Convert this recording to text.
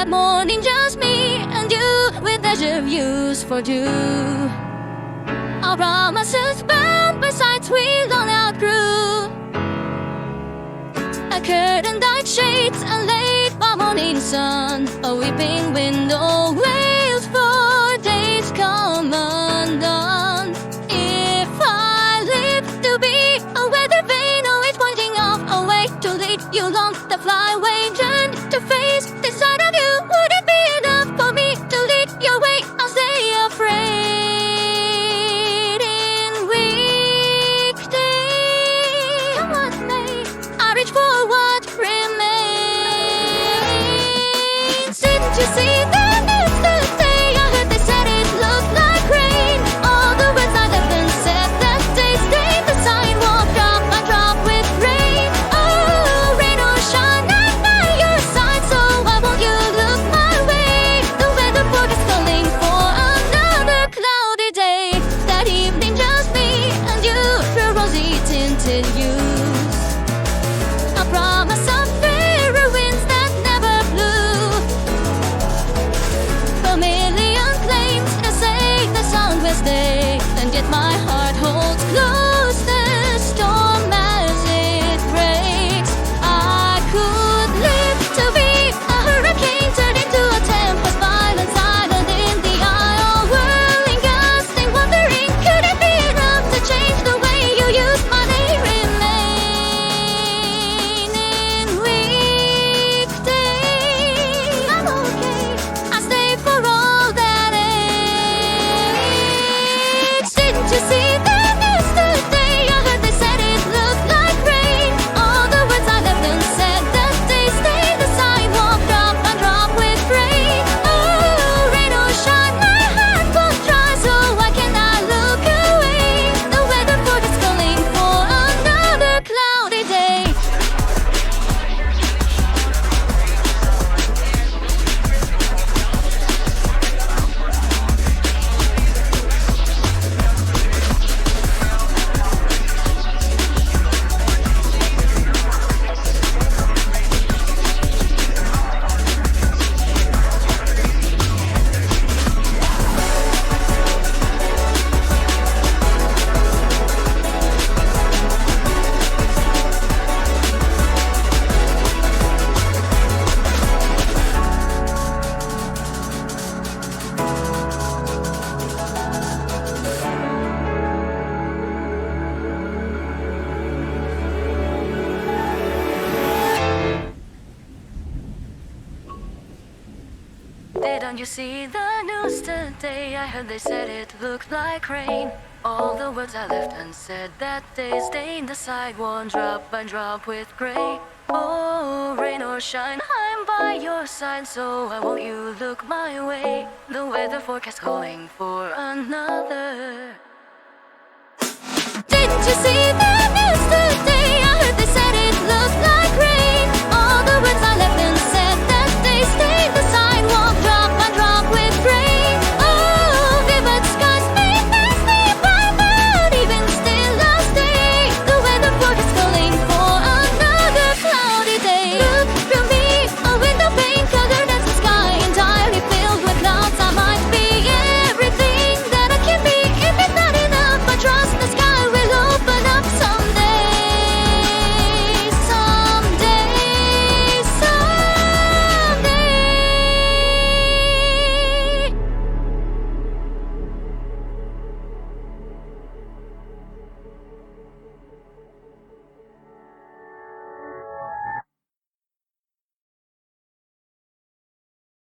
that morning, just me and you, with leisure views for two. Our promises bound by sights we long outgrew. A curtain dyed shades and late by morning sun, a weeping window wails for days come undone. If I live to be a weather vane, always pointing off a way to lead you along the flyway journey to face the side of you, would it be enough for me to lead your way? I'll stay afraid in weekdays. Come what may, I reach for what remains. Didn't you see the news today? I heard they said it looked like rain. All the words I left unsaid that day stayed the sidewalk, drop by drop with rain. Oh, rain or shine, I'm by your side, so why won't you look my way? The weather forecast calling for another cloudy day. That evening, just me and you through rosy tinted views. A promise of fairer winds that never blew. A million claims to say the sun will stay, and yet my heart holds close the storm as it breaks. I could live to be a hurricane turned into a tempest, violent, silent in the eye, all whirling, gusting, wondering, could it be enough to change the way you use my name? Remain in weekdays. I'm okay, I stay for all that aches. Didn't you see the news today? I heard they said it looked like rain. All the words I left unsaid that day stayed the sidewalk, drop by drop with rain. Oh, rain or shine, my heart won't dry, so why can't I look away? The weather forecast calling for another cloudy day. Didn't you see the news today? I heard they said it looked like rain. All the words I left unsaid that day stained the sidewalk, drop by drop with gray. Oh, rain or shine, I'm by your side, so why won't you look my way? The weather forecast calling for another. Didn't you see